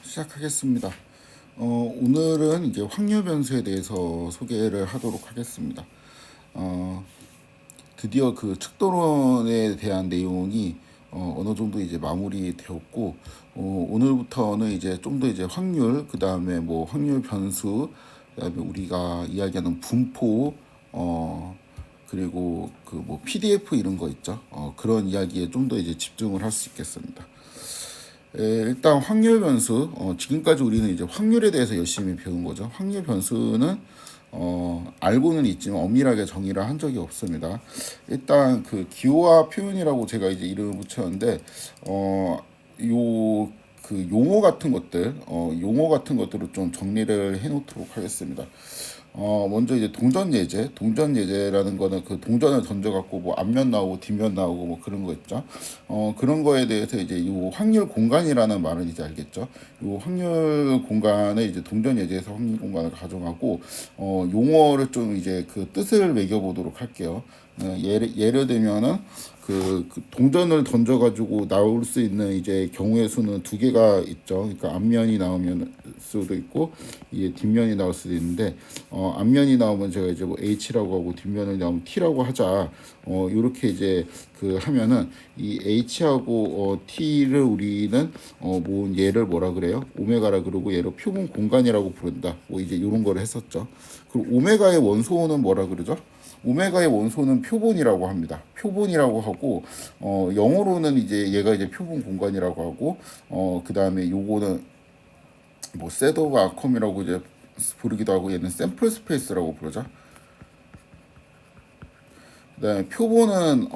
시작하겠습니다. 오늘은 이제 확률 변수에 대해서 소개를 하도록 하겠습니다. 어, 드디어 그 측도론에 대한 내용이 어느 정도 이제 마무리되었고, 오늘부터는 이제 좀 더 이제 확률, 그 다음에 뭐 확률 변수, 그 다음에 우리가 이야기하는 분포, 그리고 그 뭐 PDF 이런 거 있죠. 그런 이야기에 좀 더 이제 집중을 할 수 있겠습니다. 일단 확률 변수, 지금까지 우리는 이제 확률에 대해서 열심히 배운 거죠. 확률 변수는 알고는 있지만 엄밀하게 정의를 한 적이 없습니다. 일단 그 기호화 표현이라고 제가 이제 이름을 붙였는데, 요 그 용어 같은 것들을 좀 정리를 해놓도록 하겠습니다. 먼저 이제 동전 예제라는 거는 그 동전을 던져갖고 뭐 앞면 나오고 뒷면 나오고 뭐 그런 거 있죠. 그런 거에 대해서 이제 요 확률 공간이라는 말은 이제 알겠죠. 요 확률 공간을 이제 동전 예제에서 확률 공간을 가정하고, 용어를 좀 이제 그 뜻을 매겨보도록 할게요. 예를 들면은 그 동전을 던져가지고 나올 수 있는 이제 경우의 수는 두 개가 있죠. 그러니까 앞면이 나오면 수도 있고 이게 뒷면이 나올 수도 있는데, 앞면이 나오면 제가 이제 뭐 H라고 하고 뒷면을 나오면 T라고 하자. 이렇게 이제 그 하면은 이 H하고 T를 우리는 뭐 얘를 뭐라 그래요? 오메가라 그러고 얘를 표본 공간이라고 부른다. 뭐 이제 이런 거를 했었죠. 그리고 오메가의 원소는 뭐라 그러죠? 오메가의 원소는 표본이라고 합니다. 표본이라고 하고, 영어로는 이제 얘가 이제 표본 공간이라고 하고, 그 다음에 요거는 뭐 셋오브 아컴이라고 이제 부르기도 하고, 얘는 샘플 스페이스라고 부르죠. 그다음에 표본은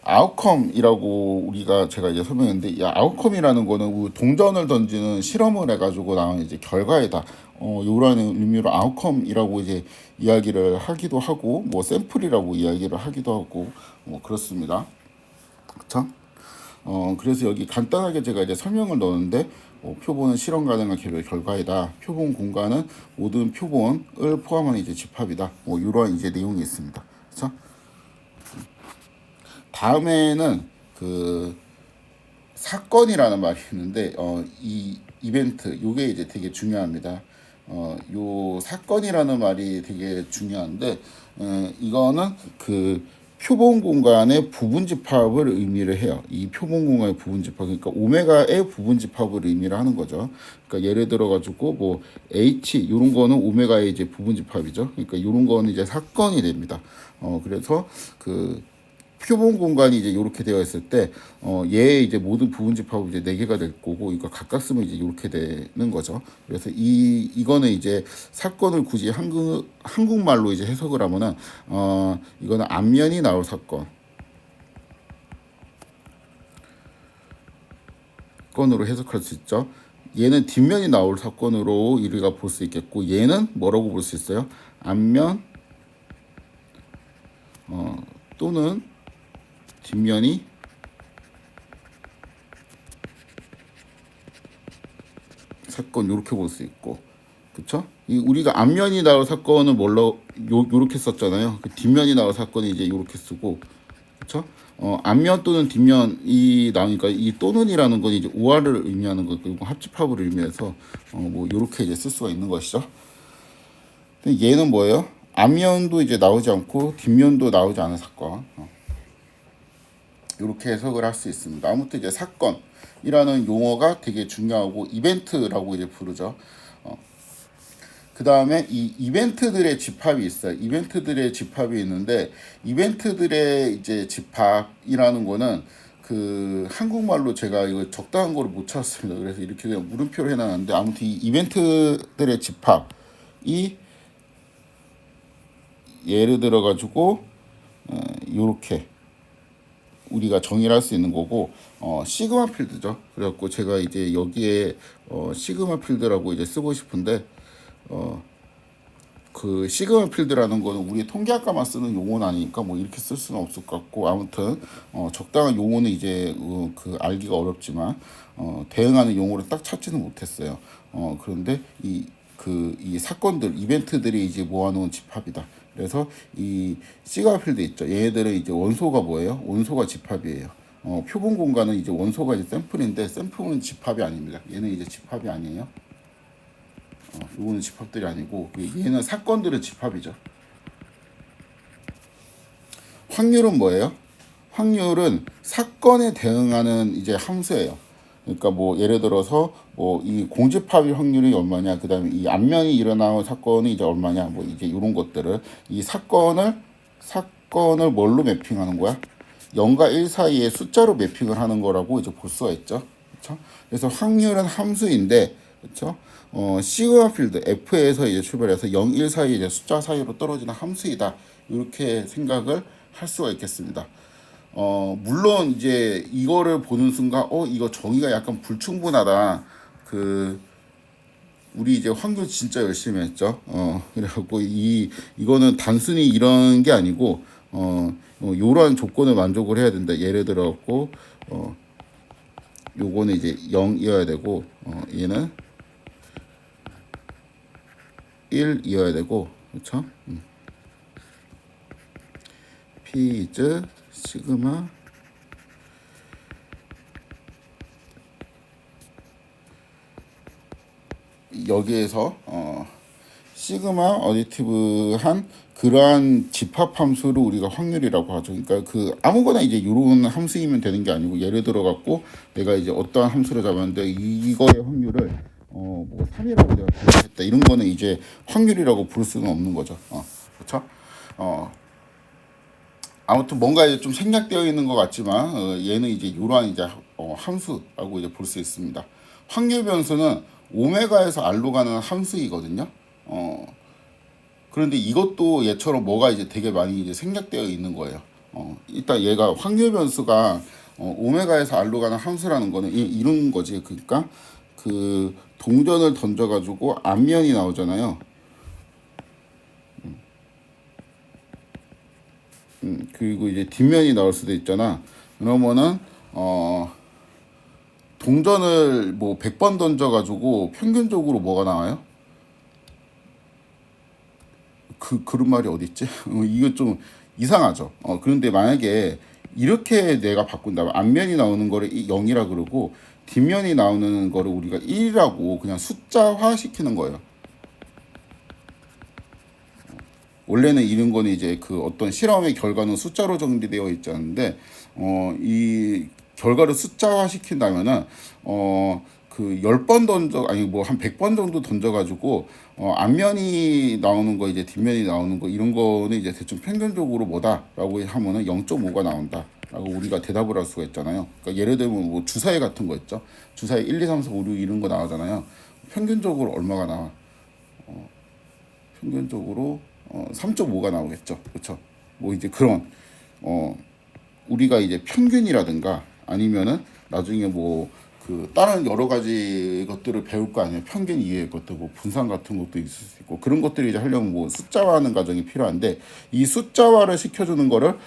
아웃컴이라고 우리가 제가 이제 설명했는데, 이 아웃컴이라는 거는 동전을 던지는 실험을 해가지고 나온 이제 결과이다. 요라는 의미로 아웃컴이라고 이제 이야기를 하기도 하고, 뭐 샘플이라고 이야기를 하기도 하고, 뭐 그렇습니다. 그렇죠? 그래서 여기 간단하게 제가 이제 설명을 넣었는데, 표본은 실험 가능한 결과이다. 표본 공간은 모든 표본을 포함한 이제 집합이다. 뭐 이런 이제 내용이 있습니다. 그렇죠? 다음에는 그 사건이라는 말이 있는데, 이 이벤트 요게 이제 되게 중요합니다. 요 사건이라는 말이 되게 중요한데, 이거는 그 표본 공간의 부분 집합을 의미를 해요. 이 표본 공간의 부분 집합, 그러니까 오메가의 부분 집합을 의미를 하는 거죠. 그러니까 예를 들어 가지고 뭐 H 이런 거는 오메가의 이제 부분 집합이죠. 그러니까 이런 거는 이제 사건이 됩니다. 그래서 그 표본 공간이 이제 이렇게 되어 있을 때, 얘의 이제 모든 부분 집합이 이제 네 개가 될 거고, 이거 각각 쓰면 이제 이렇게 되는 거죠. 그래서 이거는 이제 사건을 굳이 한국말로 이제 해석을 하면은, 이거는 앞면이 나올 사건. 건으로 해석할 수 있죠. 얘는 뒷면이 나올 사건으로 우리가 볼 수 있겠고, 얘는 뭐라고 볼 수 있어요? 앞면 또는 뒷면이 사건 이렇게 볼 수 있고, 그렇죠? 이 우리가 앞면이 나올 사건은 뭘로 요렇게 썼잖아요. 그 뒷면이 나올 사건은 이제 요렇게 쓰고, 그렇죠? 앞면 또는 뒷면이 나오니까 이 또는이라는 건 이제 우화를 의미하는 거, 그리고 합집합을 의미해서 뭐 요렇게 이제 쓸 수가 있는 것이죠. 근데 얘는 뭐예요? 앞면도 이제 나오지 않고 뒷면도 나오지 않은 사건. 이렇게 해석을 할 수 있습니다. 아무튼 이제 사건이라는 용어가 되게 중요하고 이벤트라고 이제 부르죠. 그 다음에 이 이벤트들의 집합이 있어요. 이벤트들의 집합이 있는데, 이벤트들의 이제 집합이라는 거는 그 한국말로 제가 이거 적당한 거를 못 찾았습니다. 그래서 이렇게 그냥 물음표를 해놨는데, 아무튼 이 이벤트들의 집합이 예를 들어 가지고 이렇게 우리가 정의를 할 수 있는 거고, 시그마 필드죠. 그래갖고 제가 이제 여기에 시그마 필드라고 이제 쓰고 싶은데, 그 시그마 필드라는 거는 우리 통계학과만 쓰는 용어는 아니니까 뭐 이렇게 쓸 수는 없을 것 같고, 아무튼 적당한 용어는 이제 그 알기가 어렵지만 대응하는 용어를 딱 찾지는 못했어요. 그런데 이 사건들, 이벤트들이 이제 모아놓은 집합이다. 그래서 이 시그마 필드 있죠. 얘네들은 이제 원소가 뭐예요? 원소가 집합이에요. 표본 공간은 이제 원소가 이제 샘플인데 샘플은 집합이 아닙니다. 얘는 이제 집합이 아니에요. 요거는 집합들이 아니고 얘는 사건들의 집합이죠. 확률은 뭐예요? 확률은 사건에 대응하는 이제 함수예요. 그러니까 뭐 예를 들어서 뭐 이 공집합의 확률이 얼마냐, 그다음에 이 안면이 일어나는 사건이 이제 얼마냐, 뭐 이제 이런 것들을 이 사건을 뭘로 매핑하는 거야? 0과 1 사이에 숫자로 매핑을 하는 거라고 이제 볼 수가 있죠. 그렇죠? 그래서 확률은 함수인데, 그렇죠? 시그마 필드 F에서 이제 출발해서 0, 1 사이 이제 숫자 사이로 떨어지는 함수이다. 이렇게 생각을 할 수가 있겠습니다. 물론 이제 이거를 보는 순간 이거 정의가 약간 불충분하다. 우리 이제 확률 진짜 열심히 했죠. 그래갖고 이거는 단순히 이런 게 아니고 요러한 조건을 만족을 해야 된다. 예를 들어갖고 요거는 이제 0이어야 되고 얘는 1이어야 되고, 그렇죠? P is 시그마 여기에서 시그마 어디티브한 그러한 집합 함수를 우리가 확률이라고 하죠. 그러니까 아무거나 이제 이런 함수이면 되는 게 아니고, 예를 들어 갖고 내가 이제 어떠한 함수를 잡았는데 이거의 확률을 뭐 3이라고 내가 표현했다. 이런 거는 이제 확률이라고 부를 수는 없는 거죠. 그렇죠? 아무튼 뭔가 이제 좀 생략되어 있는 것 같지만 얘는 이제 이러한 이제 함수라고 이제 볼 수 있습니다. 확률 변수는 오메가에서 r로 가는 함수이거든요. 그런데 이것도 얘처럼 뭐가 이제 되게 많이 이제 생략되어 있는 거예요. 일단 얘가 확률 변수가 오메가에서 r로 가는 함수라는 거는 이런 거지. 그러니까 동전을 던져가지고 앞면이 나오잖아요. 그리고 이제 뒷면이 나올 수도 있잖아. 그러면은 동전을 뭐 100번 던져가지고 평균적으로 뭐가 나와요? 그런 말이 어디 있지? 이거 좀 이상하죠. 그런데 만약에 이렇게 내가 바꾼다면 앞면이 나오는 거를 0이라 그러고 뒷면이 나오는 거를 우리가 1이라고 그냥 숫자화 시키는 거예요. 원래는 이런 거는 이제 어떤 실험의 결과는 숫자로 정리되어 있지 않는데 이 결과를 숫자화 시킨다면은 10번 아니 뭐 한 100번 정도 던져가지고 앞면이 나오는 거 이제 뒷면이 나오는 거 이런 거는 이제 대충 평균적으로 뭐다라고 하면은 0.5가 나온다라고 우리가 대답을 할 수가 있잖아요. 그러니까 예를 들면 뭐 주사위 같은 거 있죠. 주사위 1, 2, 3, 4, 5, 6 이런 거 나오잖아요. 평균적으로 얼마가 나와? 평균적으로 3.5가 나오겠죠. 그렇죠? 뭐 이제 그런 우리가 이제 평균이라든가 아니면은 나중에 뭐 다른 여러 가지 것들을 배울 거 아니에요. 평균 이외의 것도 뭐 분산 같은 것도 있을 수 있고 그런 것들이 이제 하려면 뭐 숫자화하는 과정이 필요한데 이 숫자화를 시켜주는 거를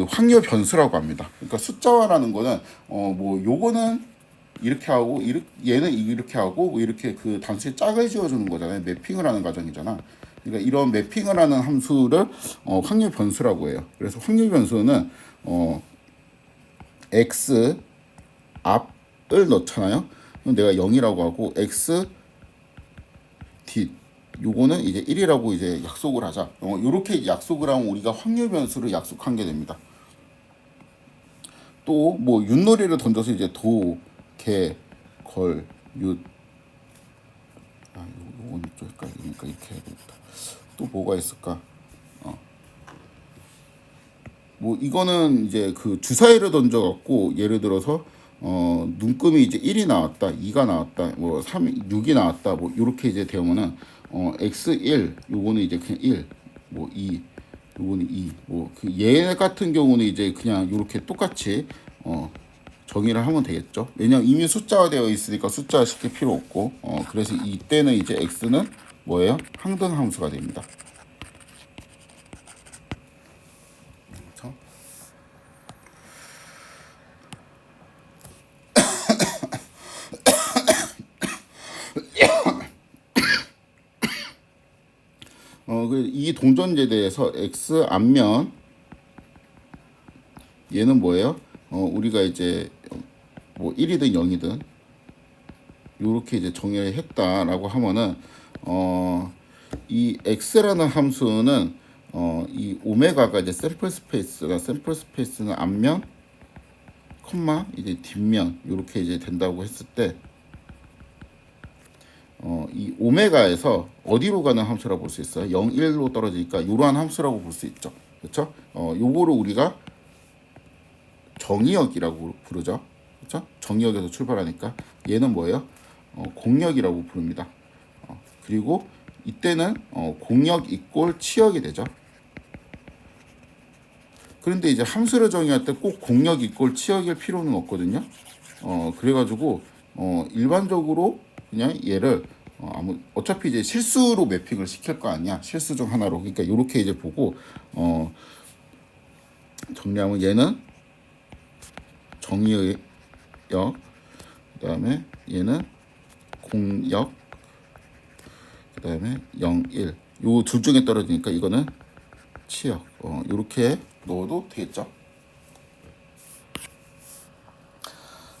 확률 변수라고 합니다. 그러니까 숫자화라는 거는 뭐 요거는 이렇게 하고 얘는 이렇게 하고 뭐 이렇게 단수에 짝을 지어주는 거잖아요. 매핑을 하는 과정이잖아. 그러니까 이런 매핑을 하는 함수를 확률 변수라고 해요. 그래서 확률 변수는 x 앞을 넣잖아요. 그럼 내가 0이라고 하고 x 뒷 요거는 이제 1이라고 이제 약속을 하자. 요렇게 약속을 하면 우리가 확률 변수를 약속한 게 됩니다. 또 뭐 윷놀이를 던져서 이제 도, 개, 걸, 윷 요거는 좀 헷갈리니까 이렇게 해야 되겠다. 또 뭐가 있을까? 뭐 이거는 이제 주사위를 던져갖고 예를 들어서 눈금이 이제 1이 나왔다, 2가 나왔다, 뭐 3, 6이 나왔다, 뭐 이렇게 이제 되면은 x1 요거는 이제 그냥 1, 뭐 2, 요거는 2, 얘 같은 경우는 이제 그냥 이렇게 똑같이 정의를 하면 되겠죠. 왜냐면 이미 숫자화되어 있으니까 숫자 시킬 필요 없고 그래서 이때는 이제 x는 뭐예요? 항등 함수가 됩니다. 이 동전제대에서 x 앞면 얘는 뭐예요? 우리가 이제 뭐 1이든 0이든 요렇게 이제 정의를 했다라고 하면은 이 x라는 함수는 이 오메가가 이제 샘플 스페이스는 앞면, 콤마 이제 뒷면 요렇게 이제 된다고 했을 때 이 오메가에서 어디로 가는 함수라고 볼 수 있어요? 0, 1로 떨어지니까 이러한 함수라고 볼 수 있죠. 그렇죠? 요거를 우리가 정의역이라고 부르죠. 그렇죠? 정의역에서 출발하니까 얘는 뭐예요? 공역이라고 부릅니다. 그리고 이때는 공역 이꼴 치역이 되죠. 그런데 이제 함수를 정의할 때 꼭 공역 이꼴 치역일 필요는 없거든요. 그래가지고 일반적으로 그냥 얘를 어차피 이제 실수로 매핑을 시킬 거 아니야. 실수 중 하나로. 그러니까 이렇게 이제 보고 정리하면 얘는 정의역, 그다음에 얘는 공역, 그다음에 0, 1. 요 둘 중에 떨어지니까 이거는 치역. 이렇게 넣어도 되겠죠.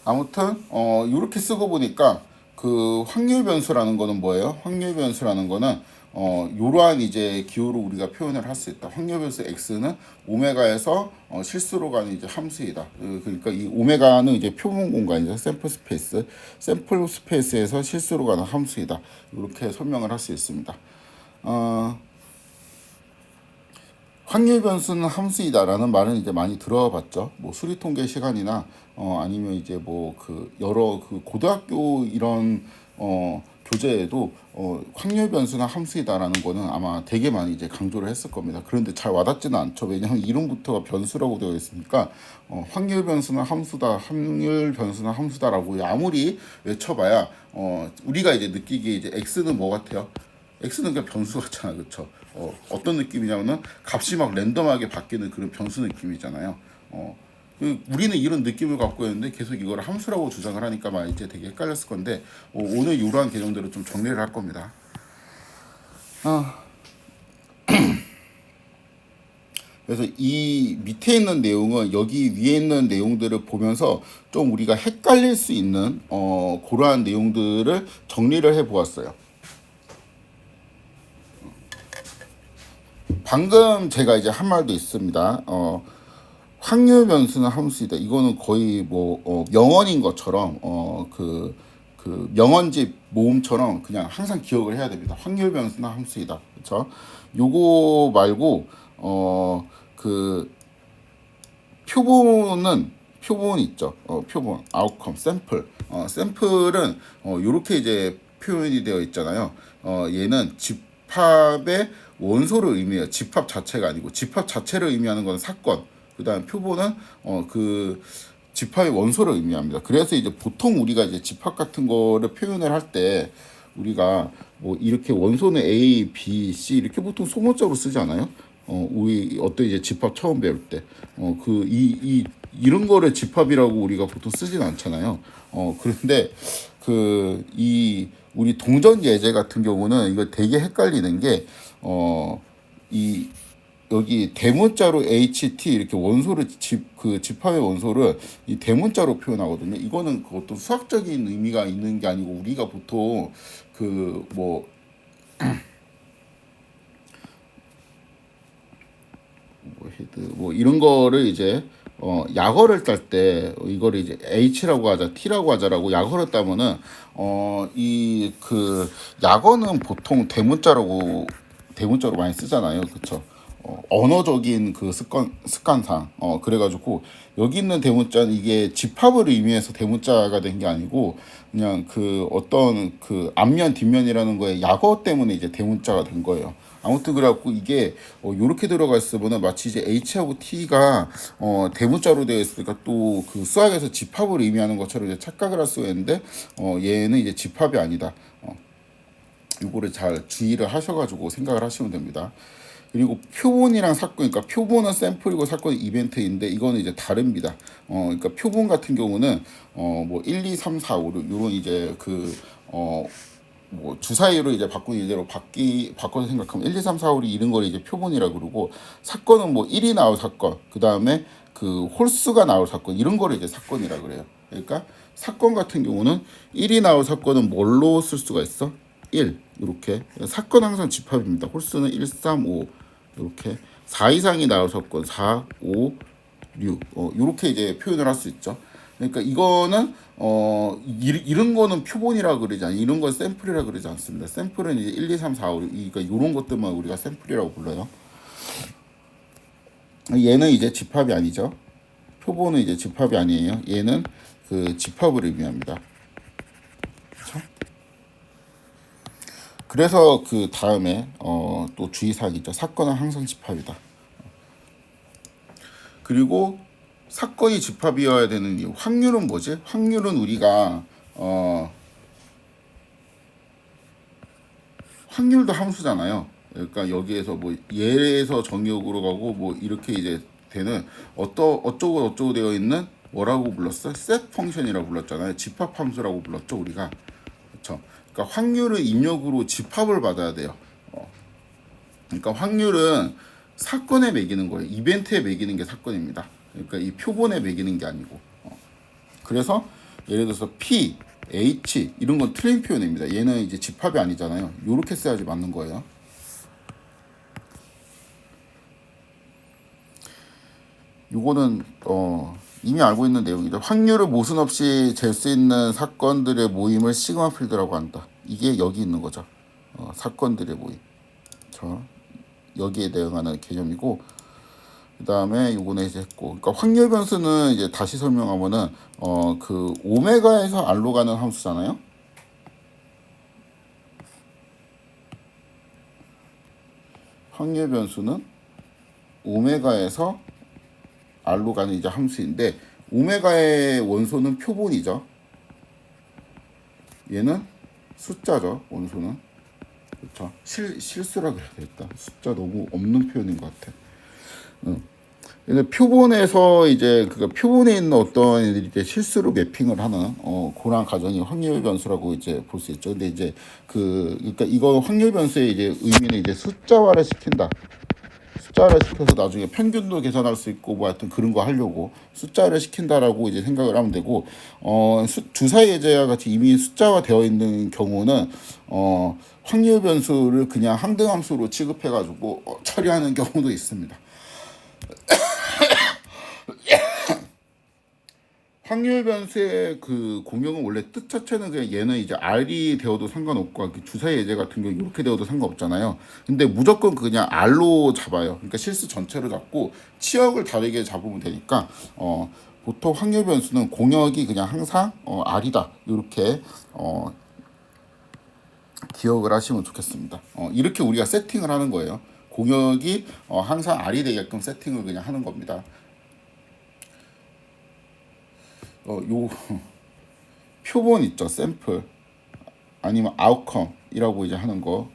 아무튼 이렇게 쓰고 보니까 그 확률 변수라는 거는 뭐예요? 확률 변수라는 거는 이러한 이제 기호로 우리가 표현을 할 수 있다. 확률 변수 x는 오메가에서 실수로 가는 이제 함수이다. 그러니까 이 오메가는 이제 표본 공간이죠. 샘플 스페이스에서 실수로 가는 함수이다. 이렇게 설명을 할 수 있습니다. 확률 변수는 함수이다라는 말은 이제 많이 들어봤죠. 뭐 수리 통계 시간이나 아니면 이제 뭐 그 여러 그 고등학교 이런 교재에도 확률 변수나 함수이다라는 거는 아마 되게 많이 이제 강조를 했을 겁니다. 그런데 잘 와닿지는 않죠. 왜냐하면 이름부터가 변수라고 되어 있으니까 확률 변수나 함수다, 확률 변수나 함수다라고 아무리 외쳐봐야 우리가 이제 느끼기에 이제 x는 뭐 같아요? x는 그냥 변수 같잖아, 그렇죠? 어떤 느낌이냐면은 값이 막 랜덤하게 바뀌는 그런 변수 느낌이잖아요. 우리는 이런 느낌을 갖고 있는데 계속 이걸 함수라고 주장을 하니까 막 이제 되게 헷갈렸을 건데 오늘 이러한 개념대로 좀 정리를 할 겁니다. 그래서 이 밑에 있는 내용은 여기 위에 있는 내용들을 보면서 좀 우리가 헷갈릴 수 있는 그러한 내용들을 정리를 해 보았어요. 방금 제가 이제 한 말도 있습니다. 확률 변수는 함수이다. 이거는 거의 뭐 명언인 것처럼 그 명언집 모음처럼 그냥 항상 기억을 해야 됩니다. 확률 변수는 함수이다. 그렇죠? 요거 말고 그 표본 있죠. 표본, 아웃컴, 샘플. 샘플은 요렇게 이제 표현이 되어 있잖아요. 얘는 집합의 원소를 의미해요. 집합 자체가 아니고 집합 자체를 의미하는 건 사건. 그다음 표본은 그 집합의 원소를 의미합니다. 그래서 이제 보통 우리가 이제 집합 같은 거를 표현을 할 때 우리가 뭐 이렇게 원소는 A, B, C 이렇게 보통 소문자로 쓰지 않아요? 우리 어떤 이제 집합 처음 배울 때, 이런 거를 집합이라고 우리가 보통 쓰진 않잖아요. 그런데 우리 동전 예제 같은 경우는 이거 되게 헷갈리는 게, 이 여기 대문자로 HT 이렇게 원소를 집합의 원소를 이 대문자로 표현하거든요. 이거는 그것도 수학적인 의미가 있는 게 아니고 우리가 보통 뭐 헤드 뭐 이런 거를 이제 약어를 딸 때 이거를 이제 H라고 하자, T라고 하자라고 약어를 따면은 이 약어는 보통 대문자로 많이 쓰잖아요, 그렇죠? 언어적인 그 습관상 그래가지고 여기 있는 대문자는 이게 집합을 의미해서 대문자가 된 게 아니고 그냥 어떤 앞면 뒷면이라는 거에 약어 때문에 이제 대문자가 된 거예요. 아무튼 그래갖고 이게 요렇게 들어가 있으면은 마치 이제 H하고 T가 대문자로 되어 있으니까 또 그 수학에서 집합을 의미하는 것처럼 이제 착각을 할 수가 있는데 얘는 이제 집합이 아니다. 요거를 잘 주의를 하셔가지고 생각을 하시면 됩니다. 그리고 표본이랑 사건, 그러니까 표본은 샘플이고 사건은 이벤트인데 이거는 이제 다릅니다. 그러니까 표본 같은 경우는 뭐 1, 2, 3, 4, 5 요런 이제 뭐 주사위로 이제 바꾼 예제로 바꿔서 생각하면 1, 2, 3, 4, 5 이런 걸 이제 표본이라고 그러고 사건은 뭐 1이 나올 사건, 그 다음에 그 홀수가 나올 사건 이런 거를 이제 사건이라 그래요. 그러니까 사건 같은 경우는 1이 나올 사건은 뭘로 쓸 수가 있어? 1 이렇게 사건 항상 집합입니다. 홀수는 1, 3, 5 이렇게 4 이상이 나올 사건 4, 5, 6 이렇게 이제 표현을 할 수 있죠. 그러니까 이거는 이런 거는 표본이라 그러지 않아요. 이런 건 샘플이라 그러지 않습니다. 샘플은 이제 1, 2, 3, 4, 5 그러니까 이런 것들만 우리가 샘플이라고 불러요. 얘는 이제 집합이 아니죠. 표본은 이제 집합이 아니에요. 얘는 그 집합을 의미합니다. 그렇죠? 그래서 그 다음에 또 주의사항이 있죠. 사건은 항상 집합이다. 그리고 사건이 집합이어야 되는 이유. 확률은 뭐지? 확률은 우리가 확률도 함수잖아요. 그러니까 여기에서 뭐 예에서 정의역으로 가고 뭐 이렇게 이제 되는 어쩌고 어쩌고 되어 있는 뭐라고 불렀어? 셋 펑션이라고 불렀잖아요. 집합 함수라고 불렀죠 우리가. 그렇죠. 그러니까 확률은 입력으로 집합을 받아야 돼요. 그러니까 확률은 사건에 매기는 거예요. 이벤트에 매기는 게 사건입니다. 그러니까 이 표본에 매기는 게 아니고. 그래서 예를 들어서 P, H 이런 건 트레인 표현입니다. 얘는 이제 집합이 아니잖아요. 요렇게 써야지 맞는 거예요. 요거는 이미 알고 있는 내용이죠. 확률을 모순 없이 잴 수 있는 사건들의 모임을 시그마 필드라고 한다. 이게 여기 있는 거죠. 사건들의 모임. 저 여기에 대응하는 개념이고, 그 다음에 요거는 이제 했고, 그러니까 확률 변수는 이제 다시 설명하면은 그 오메가에서 R로 가는 함수잖아요. 확률 변수는 오메가에서 R로 가는 이제 함수인데, 오메가의 원소는 표본이죠. 얘는 숫자죠. 원소는. 그렇죠. 실수라 그래야 되겠다. 숫자 너무 없는 표현인 것 같아. 근데 표본에서 이제 그 표본에 있는 어떤 애들이 이제 실수로 매핑을 하는 그런 가정이 확률 변수라고 이제 볼 수 있죠. 근데 이제 그러니까 이거 확률 변수의 이제 의미는 이제 숫자화를 시킨다. 숫자를 시켜서 나중에 평균도 계산할 수 있고 뭐 하여튼 그런 거 하려고 숫자를 시킨다라고 이제 생각을 하면 되고 주사 예제와 같이 이미 숫자화 되어 있는 경우는 확률 변수를 그냥 항등함수로 취급해 가지고 처리하는 경우도 있습니다. 확률 변수의 그 공용은 원래 뜻 자체는 그냥 얘는 이제 R이 되어도 상관없고 주사 예제 같은 경우 이렇게 되어도 상관없잖아요. 근데 무조건 그냥 R로 잡아요. 그러니까 실수 전체로 잡고 치역을 다르게 잡으면 되니까 보통 확률 변수는 공역이 그냥 항상 R이다. 이렇게 기억을 하시면 좋겠습니다. 이렇게 우리가 세팅을 하는 거예요. 공역이 항상 R이 되게끔 세팅을 그냥 하는 겁니다. 요 표본 있죠. 샘플 아니면 아웃컴이라고 이제 하는 거.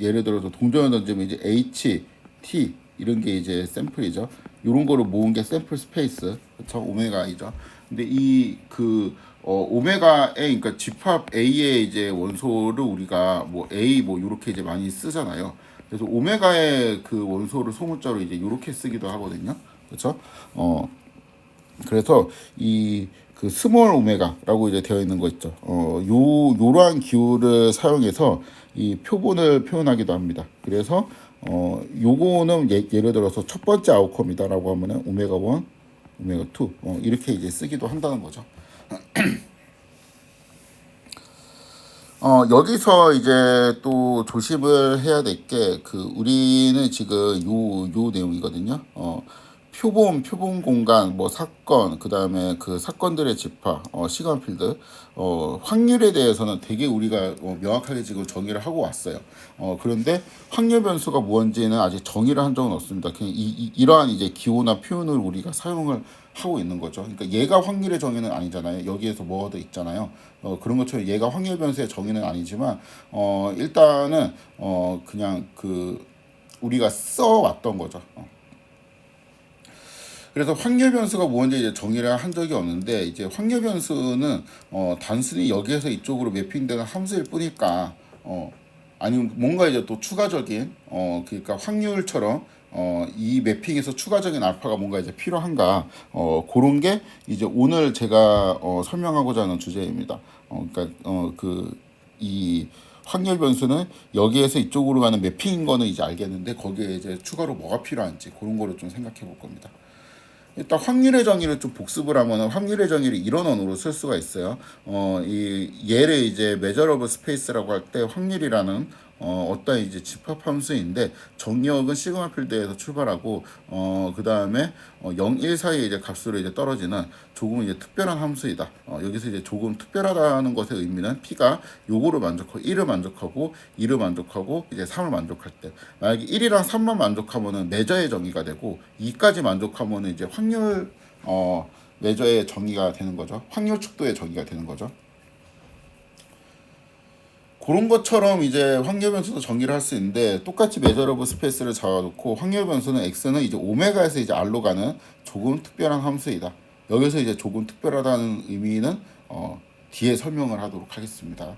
예를 들어서 동전을 던지면 이제 H, T 이런 게 이제 샘플이죠. 이런 거를 모은 게 샘플 스페이스. 그렇죠. 오메가이죠. 근데 이 그 오메가 A 그러니까 집합 A의 이제 원소를 우리가 뭐 A 뭐 이렇게 이제 많이 쓰잖아요. 그래서 오메가의 그 원소를 소문자로 이제 이렇게 쓰기도 하거든요. 그렇죠? 그래서 이 그 스몰 오메가라고 이제 되어 있는 거 있죠. 요러한 기호를 사용해서 이 표본을 표현하기도 합니다. 그래서 요거는 예를 들어서 첫 번째 아웃컴이다라고 하면은 오메가 1, 오메가 2 이렇게 이제 쓰기도 한다는 거죠. 여기서 이제 또 조심을 해야 될 게 그 우리는 지금 요 내용이거든요. 표본 공간, 뭐 사건, 그 다음에 그 사건들의 집합, 시간 필드, 확률에 대해서는 되게 우리가 명확하게 지금 정의를 하고 왔어요. 그런데 확률 변수가 뭔지는 아직 정의를 한 적은 없습니다. 그냥 이러한 이제 기호나 표현을 우리가 사용을 하고 있는 거죠. 그러니까 얘가 확률의 정의는 아니잖아요. 여기에서 뭐가 더 있잖아요. 그런 것처럼 얘가 확률 변수의 정의는 아니지만, 일단은 그냥 그 우리가 써왔던 거죠. 그래서 확률 변수가 뭔지 이제 정의를 한 적이 없는데 이제 확률 변수는 단순히 여기에서 이쪽으로 매핑되는 함수일 뿐이니까 아니면 뭔가 이제 또 추가적인 그러니까 확률처럼 이 매핑에서 추가적인 알파가 뭔가 이제 필요한가 그런 게 이제 오늘 제가 설명하고자 하는 주제입니다. 그러니까 그 이 확률 변수는 여기에서 이쪽으로 가는 매핑인 거는 이제 알겠는데 거기에 이제 추가로 뭐가 필요한지 그런 거를 좀 생각해 볼 겁니다. 일단 확률의 정의를 좀 복습을 하면 확률의 정의를 이런 언어로 쓸 수가 있어요. 이 얘를 이제 measurable space라고 할 때 확률이라는 어떤 이제 집합 함수인데 정의역은 시그마 필드에서 출발하고 그 다음에 0, 1 사이에 이제 값으로 이제 떨어지는 조금 이제 특별한 함수이다. 여기서 이제 조금 특별하다는 것의 의미는 p가 요거를 만족하고 1을 만족하고 2를 만족하고 이제 3을 만족할 때 만약에 1이랑 3만 만족하면은 매저의 정의가 되고 2까지 만족하면은 이제 확률 매저의 정의가 되는 거죠. 확률 축도의 정의가 되는 거죠. 그런 것처럼 이제 확률 변수도 정의를 할 수 있는데 똑같이 메저러블 스페이스를 잡아놓고 확률 변수는 x는 이제 오메가에서 이제 r로 가는 조금 특별한 함수이다. 여기서 이제 조금 특별하다는 의미는 뒤에 설명을 하도록 하겠습니다.